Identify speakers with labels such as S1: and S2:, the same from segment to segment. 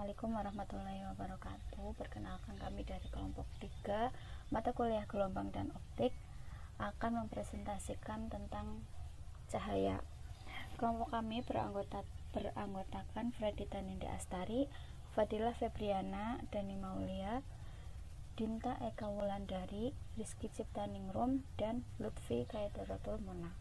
S1: Assalamualaikum warahmatullahi wabarakatuh. Perkenalkan, kami dari kelompok 3 mata kuliah gelombang dan optik akan mempresentasikan tentang cahaya. Kelompok kami beranggotakan Fredita Nindi Astari, Fadilah Febriana, Dani Maulia, Dinta Eka Wulandari, Rizky Ciptaningrum, dan Lutfi Kaidaratul Muna.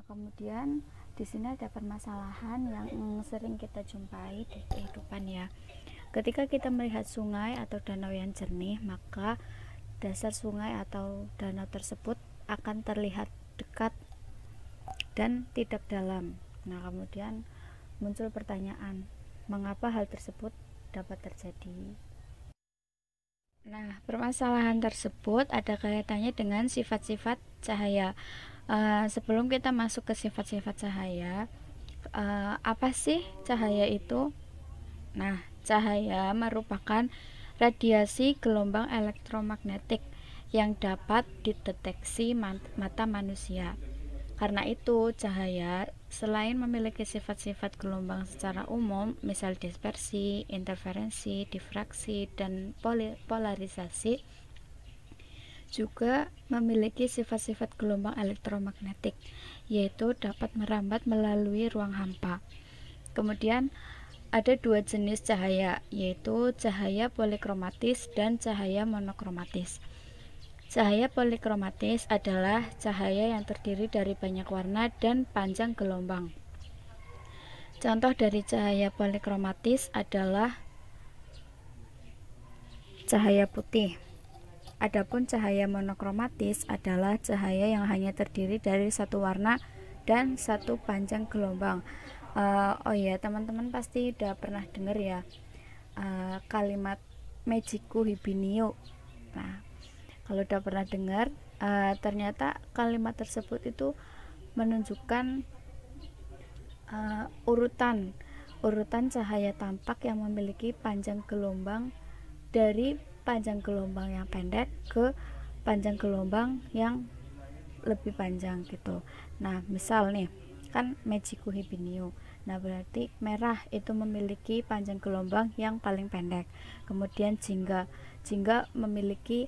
S1: Kemudian di sini ada permasalahan yang sering kita jumpai di kehidupan ya. Ketika kita melihat sungai atau danau yang jernih, maka dasar sungai atau danau tersebut akan terlihat dekat dan tidak dalam. Nah, kemudian muncul pertanyaan, mengapa hal tersebut dapat terjadi? Nah, permasalahan tersebut ada kaitannya dengan sifat-sifat cahaya. Sebelum kita masuk ke sifat-sifat cahaya, apa sih cahaya itu? Nah, cahaya merupakan radiasi gelombang elektromagnetik yang dapat dideteksi mata manusia. Karena itu, cahaya selain memiliki sifat-sifat gelombang secara umum, misal dispersi, interferensi, difraksi, dan polarisasi, juga memiliki sifat-sifat gelombang elektromagnetik, yaitu dapat merambat melalui ruang hampa. Kemudian ada dua jenis cahaya, yaitu cahaya polikromatis dan cahaya monokromatis. Cahaya polikromatis adalah cahaya yang terdiri dari banyak warna dan panjang gelombang. Contoh dari cahaya polikromatis adalah cahaya putih. Adapun cahaya monokromatis adalah cahaya yang hanya terdiri dari satu warna dan satu panjang gelombang. Oh ya, teman-teman pasti udah pernah dengar ya kalimat Magiku Hibiniu. Nah, kalau udah pernah dengar, ternyata kalimat tersebut itu menunjukkan urutan cahaya tampak yang memiliki panjang gelombang dari panjang gelombang yang pendek ke panjang gelombang yang lebih panjang gitu. Nah, misal nih, kan Magiku Hibiniu. Nah, berarti merah itu memiliki panjang gelombang yang paling pendek. Kemudian jingga memiliki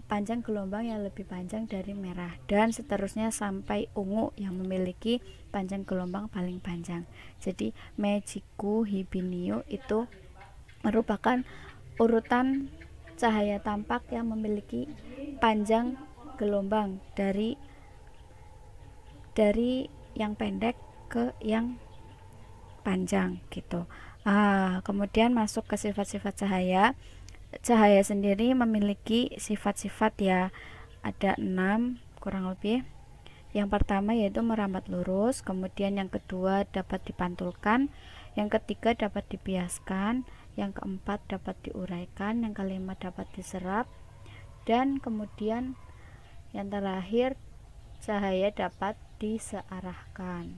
S1: panjang gelombang yang lebih panjang dari merah, dan seterusnya sampai ungu yang memiliki panjang gelombang paling panjang. Jadi Magiku Hibiniu itu merupakan urutan cahaya tampak yang memiliki panjang gelombang dari yang pendek ke yang panjang gitu. Kemudian masuk ke sifat-sifat cahaya. Cahaya sendiri memiliki sifat-sifat ya, ada 6 kurang lebih. Yang pertama yaitu merambat lurus, kemudian yang kedua dapat dipantulkan, yang ketiga dapat dibiaskan, yang keempat dapat diuraikan, yang kelima dapat diserap, dan kemudian yang terakhir cahaya dapat disearahkan.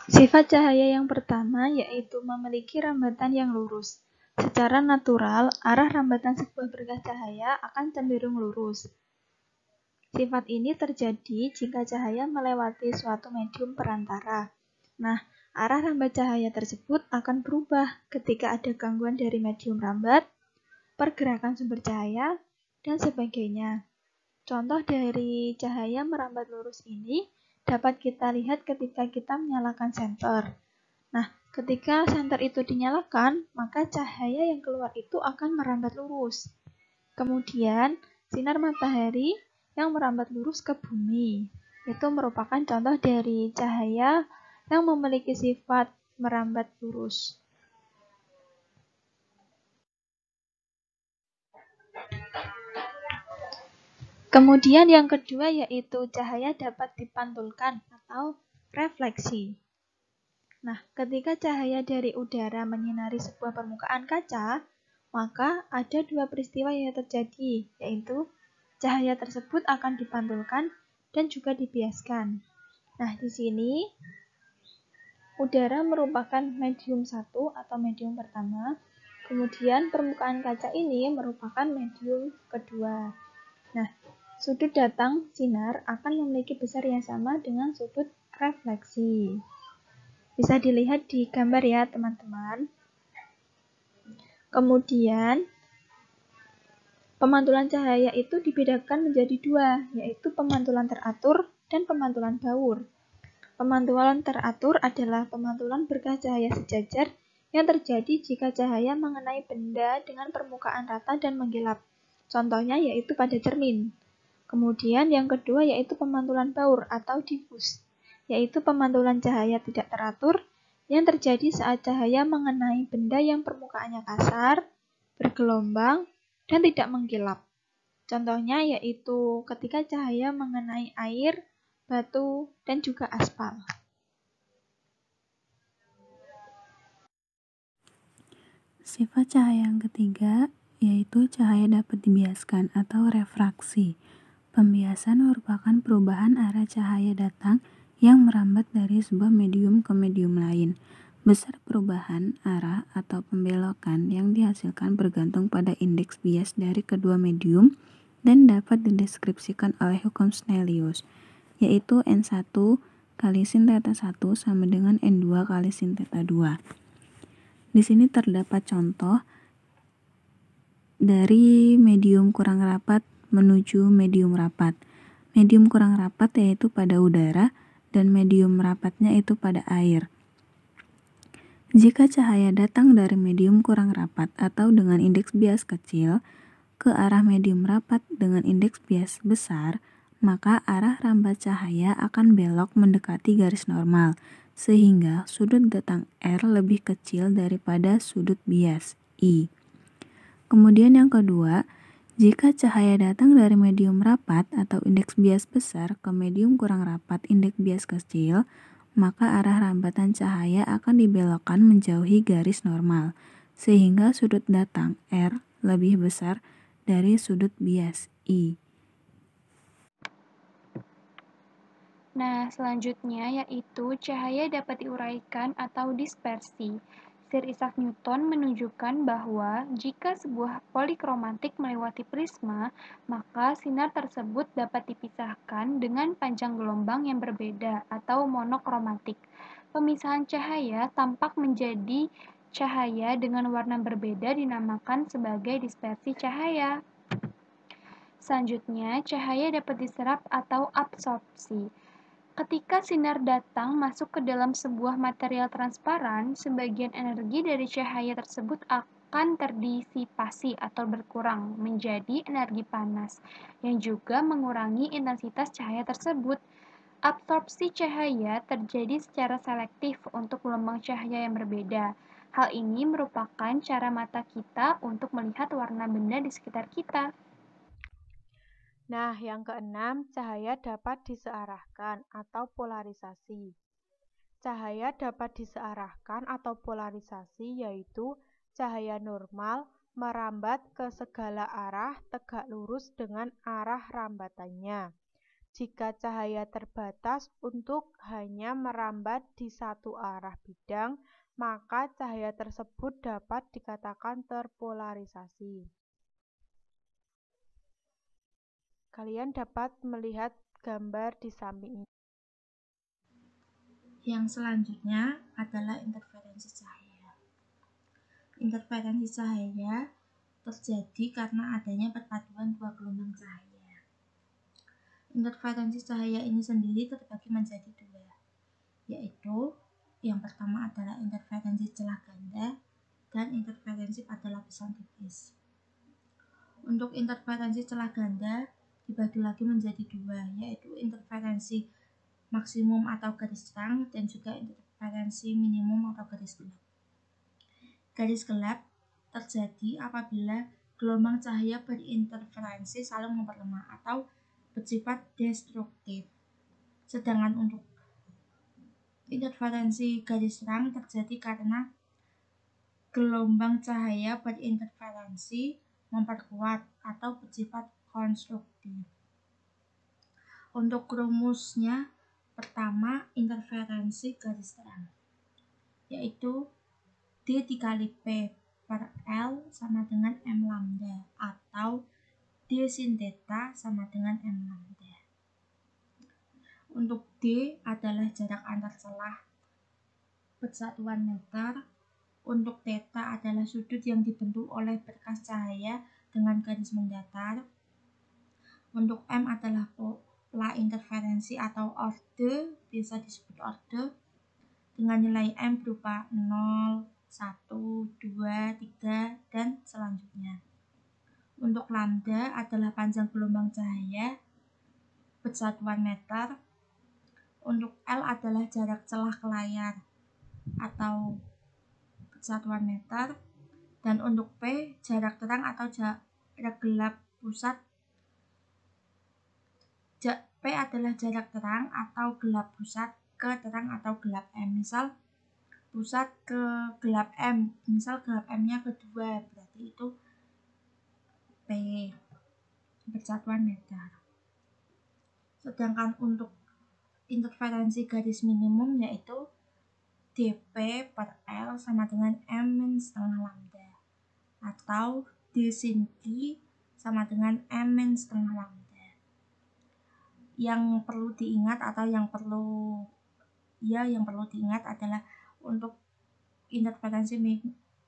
S2: Sifat cahaya yang pertama yaitu memiliki rambatan yang lurus. Secara natural, arah rambatan sebuah berkah cahaya akan cenderung lurus. Sifat ini terjadi jika cahaya melewati suatu medium perantara. Nah, arah rambat cahaya tersebut akan berubah ketika ada gangguan dari medium rambat, pergerakan sumber cahaya, dan sebagainya. Contoh dari cahaya merambat lurus ini dapat kita lihat ketika kita menyalakan senter. Nah, ketika senter itu dinyalakan, maka cahaya yang keluar itu akan merambat lurus. Kemudian, sinar matahari yang merambat lurus ke bumi. Itu merupakan contoh dari cahaya yang memiliki sifat merambat lurus. Kemudian yang kedua yaitu cahaya dapat dipantulkan atau refleksi. Nah, ketika cahaya dari udara menyinari sebuah permukaan kaca, maka ada dua peristiwa yang terjadi, yaitu cahaya tersebut akan dipantulkan dan juga dibiaskan. Nah, di sini udara merupakan medium 1 atau medium pertama, Kemudian permukaan kaca ini merupakan medium kedua. Nah, sudut datang sinar akan memiliki besar yang sama dengan sudut refleksi. Bisa dilihat di gambar ya teman-teman. Kemudian, pemantulan cahaya itu dibedakan menjadi dua, yaitu pemantulan teratur dan pemantulan baur. Pemantulan teratur adalah pemantulan berkah cahaya sejajar yang terjadi jika cahaya mengenai benda dengan permukaan rata dan mengkilap. Contohnya yaitu pada cermin. Kemudian yang kedua yaitu pemantulan baur atau diffus, yaitu pemantulan cahaya tidak teratur yang terjadi saat cahaya mengenai benda yang permukaannya kasar, bergelombang, dan tidak mengkilap. Contohnya yaitu ketika cahaya mengenai air, batu, dan juga aspal.
S3: Sifat cahaya yang ketiga yaitu cahaya dapat dibiaskan atau refraksi. Pembiasan merupakan perubahan arah cahaya datang yang merambat dari sebuah medium ke medium lain. Besar perubahan arah atau pembelokan yang dihasilkan bergantung pada indeks bias dari kedua medium dan dapat dideskripsikan oleh hukum Snellius, yaitu N1 kali sin theta 1 sama dengan N2 kali sin theta 2. Di sini terdapat contoh dari medium kurang rapat menuju medium rapat. Medium kurang rapat yaitu pada udara dan medium rapatnya itu pada air. Jika cahaya datang dari medium kurang rapat atau dengan indeks bias kecil ke arah medium rapat dengan indeks bias besar, maka arah rambat cahaya akan belok mendekati garis normal, sehingga sudut datang R lebih kecil daripada sudut bias I. Kemudian yang kedua, jika cahaya datang dari medium rapat atau indeks bias besar ke medium kurang rapat indeks bias kecil, maka arah rambatan cahaya akan dibelokkan menjauhi garis normal, sehingga sudut datang R lebih besar dari sudut bias I.
S4: Nah, selanjutnya yaitu cahaya dapat diuraikan atau dispersi. Sir Isaac Newton menunjukkan bahwa jika sebuah polikromatik melewati prisma, maka sinar tersebut dapat dipisahkan dengan panjang gelombang yang berbeda atau monokromatik. Pemisahan cahaya tampak menjadi cahaya dengan warna berbeda dinamakan sebagai dispersi cahaya. Selanjutnya, cahaya dapat diserap atau absorpsi. Ketika sinar datang masuk ke dalam sebuah material transparan, sebagian energi dari cahaya tersebut akan terdisipasi atau berkurang menjadi energi panas, yang juga mengurangi intensitas cahaya tersebut. Absorpsi cahaya terjadi secara selektif untuk gelombang cahaya yang berbeda. Hal ini merupakan cara mata kita untuk melihat warna benda di sekitar kita.
S5: Nah, yang keenam, cahaya dapat disearahkan atau polarisasi. Cahaya dapat disearahkan atau polarisasi yaitu cahaya normal merambat ke segala arah tegak lurus dengan arah rambatannya. Jika cahaya terbatas untuk hanya merambat di satu arah bidang, maka cahaya tersebut dapat dikatakan terpolarisasi. Kalian dapat melihat gambar di samping ini.
S6: Yang selanjutnya adalah interferensi cahaya. Interferensi cahaya terjadi karena adanya perpaduan dua gelombang cahaya. Interferensi cahaya ini sendiri terbagi menjadi dua, yaitu yang pertama adalah interferensi celah ganda dan interferensi pada lapisan tipis. Untuk interferensi celah ganda dibagi lagi menjadi dua, yaitu interferensi maksimum atau garis terang dan juga interferensi minimum atau garis gelap. Garis gelap terjadi apabila gelombang cahaya berinterferensi saling memperlemah atau bersifat destruktif. Sedangkan untuk interferensi garis terang terjadi karena gelombang cahaya berinterferensi memperkuat atau bersifat konstruktif. Untuk rumusnya, pertama interferensi garis terang, yaitu D dikali P per L sama dengan M lambda, atau D sin theta sama dengan M lambda. Untuk D adalah jarak antar celah bersatuan meter. Untuk theta adalah sudut yang dibentuk oleh berkas cahaya dengan garis mendatar. Untuk M adalah pola interferensi atau orde, biasa disebut orde, dengan nilai M berupa 0, 1, 2, 3, dan selanjutnya. Untuk lambda adalah panjang gelombang cahaya bersatuan meter. Untuk L adalah jarak celah ke layar atau bersatuan meter. Dan untuk P, jarak terang atau jarak gelap pusat. P adalah jarak terang atau gelap pusat ke terang atau gelap M. Misal pusat ke gelap M, misal gelap M-nya kedua, berarti itu P bersatuan meter. Sedangkan untuk interferensi garis minimum yaitu dP per L sama dengan M setengah lambda, atau D sin T sama dengan M setengah lambda. Yang perlu diingat atau yang perlu diingat adalah untuk interferensi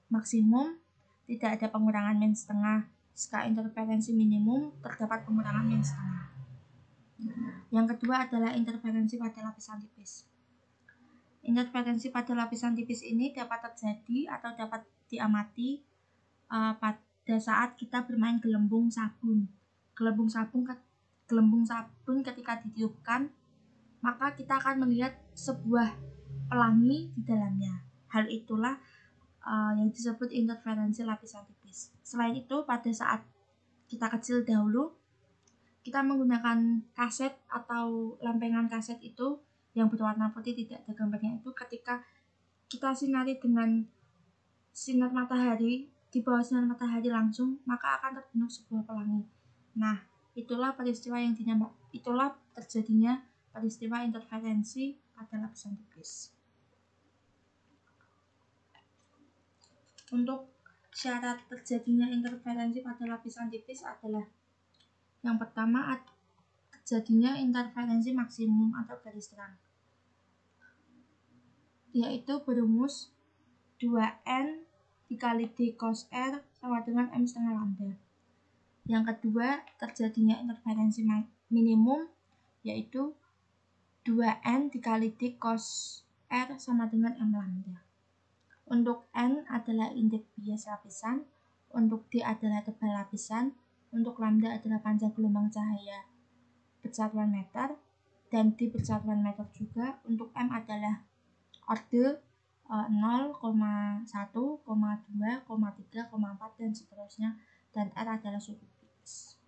S6: maksimum tidak ada pengurangan min setengah. Jika interferensi minimum terdapat pengurangan min setengah. Yang kedua adalah interferensi pada lapisan tipis. Interferensi pada lapisan tipis ini dapat terjadi atau dapat diamati pada saat kita bermain gelembung sabun. Gelembung sabun ketika ditiupkan, maka kita akan melihat sebuah pelangi di dalamnya. Hal itulah yang disebut interferensi lapisan tipis. Selain itu, pada saat kita kecil dahulu, kita menggunakan kaset atau lempengan kaset itu yang berwarna putih, tidak ada gambarnya itu, ketika kita sinari dengan sinar matahari, di bawah sinar matahari langsung, maka akan terbentuk sebuah pelangi. Nah, itulah terjadinya peristiwa interferensi pada lapisan tipis. Untuk syarat terjadinya interferensi pada lapisan tipis adalah yang pertama, terjadinya interferensi maksimum atau garis terang, yaitu berumus 2N dikali D cos R sama dengan M setengah lambda. Yang kedua, terjadinya interferensi minimum, yaitu 2N dikali D cos R sama dengan M lambda. Untuk N adalah indeks bias lapisan, untuk D adalah tebal lapisan, untuk lambda adalah panjang gelombang cahaya bersatuan meter, dan D bersatuan meter juga. Untuk M adalah orde 0, 1, 2, 3, 4, dan seterusnya, dan R adalah sudut bias.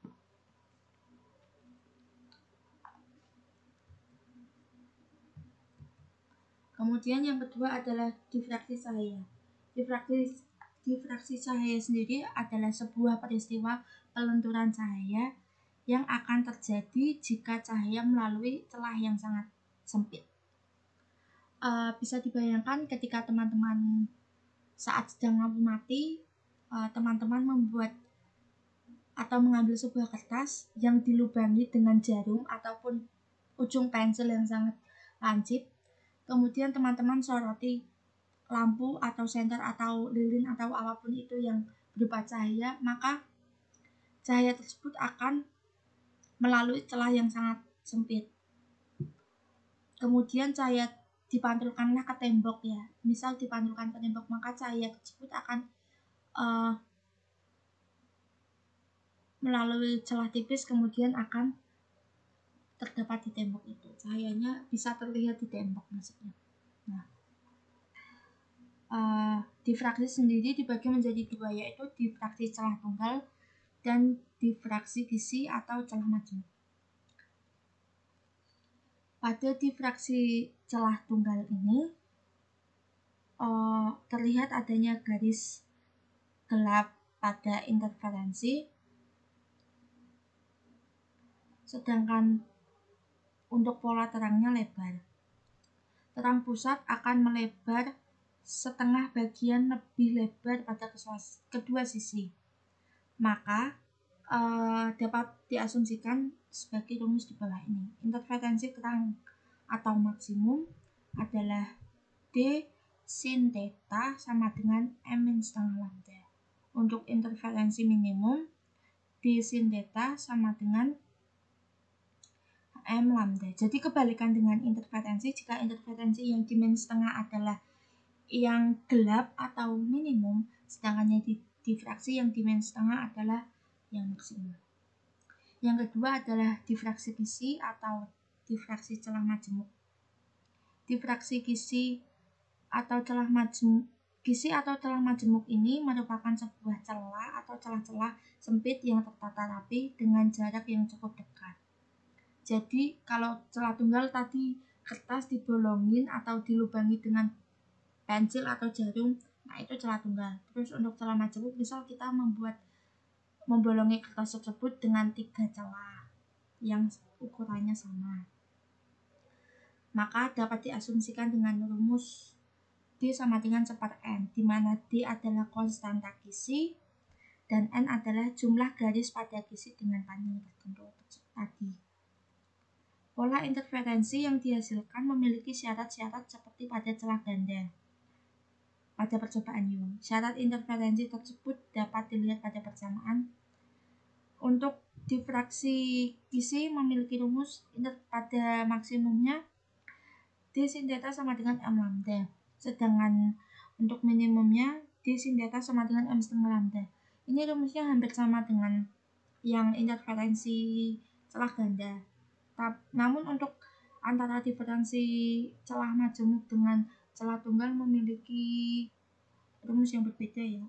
S6: Kemudian yang kedua adalah difraksi cahaya. Difraksi cahaya sendiri adalah sebuah peristiwa pelenturan cahaya yang akan terjadi jika cahaya melalui celah yang sangat sempit. Bisa dibayangkan ketika teman-teman saat sedang lampu mati, teman-teman membuat atau mengambil sebuah kertas yang dilubangi dengan jarum ataupun ujung pensil yang sangat lancip. Kemudian teman-teman soroti lampu atau senter atau lilin atau apapun itu yang berupa cahaya, maka cahaya tersebut akan melalui celah yang sangat sempit. Kemudian cahaya dipantulkanlah ke tembok ya. Misal dipantulkan ke tembok, maka cahaya tersebut akan melalui celah tipis kemudian akan terdapat di tembok itu. Cahayanya bisa terlihat di tembok maksudnya. Nah, difraksi sendiri dibagi menjadi dua, yaitu difraksi celah tunggal dan difraksi gisi atau celah maju. Pada difraksi celah tunggal ini terlihat adanya garis gelap pada interferensi, sedangkan untuk pola terangnya lebar. Terang pusat akan melebar setengah bagian lebih lebar pada kedua sisi. Maka dapat diasumsikan sebagai rumus di bawah ini. Interferensi terang atau maksimum adalah D sin theta sama dengan M-1/2 lambda. Untuk interferensi minimum, D sin theta sama dengan M lambda. Jadi kebalikan dengan interferensi, jika interferensi yang dimensi setengah adalah yang gelap atau minimum, sedangkan yang difraksi yang dimensi setengah adalah yang maksimum. Yang kedua adalah difraksi kisi atau difraksi celah majemuk. Difraksi kisi atau celah majemuk ini merupakan sebuah celah atau celah-celah sempit yang tertata rapi dengan jarak yang cukup dekat. Jadi kalau celah tunggal tadi kertas dibolongin atau dilubangi dengan pensil atau jarum, nah itu celah tunggal. Terus untuk celah majemuk, misal kita membolongi kertas tersebut dengan 3 celah yang ukurannya sama, maka dapat diasumsikan dengan rumus D sama dengan 1/n, di mana D adalah konstanta kisi dan N adalah jumlah garis pada kisi dengan panjang tertentu tadi. Pola interferensi yang dihasilkan memiliki syarat-syarat seperti pada celah ganda pada percobaan Young. Syarat interferensi tersebut dapat dilihat pada persamaan. Untuk difraksi kisi memiliki rumus pada maksimumnya D sin theta sama dengan M lambda. Sedangkan untuk minimumnya D sin theta sama dengan M setengah lambda. Ini rumusnya hampir sama dengan yang interferensi celah ganda. Namun untuk antara diferensi celah majemuk dengan celah tunggal memiliki rumus yang berbeda ya.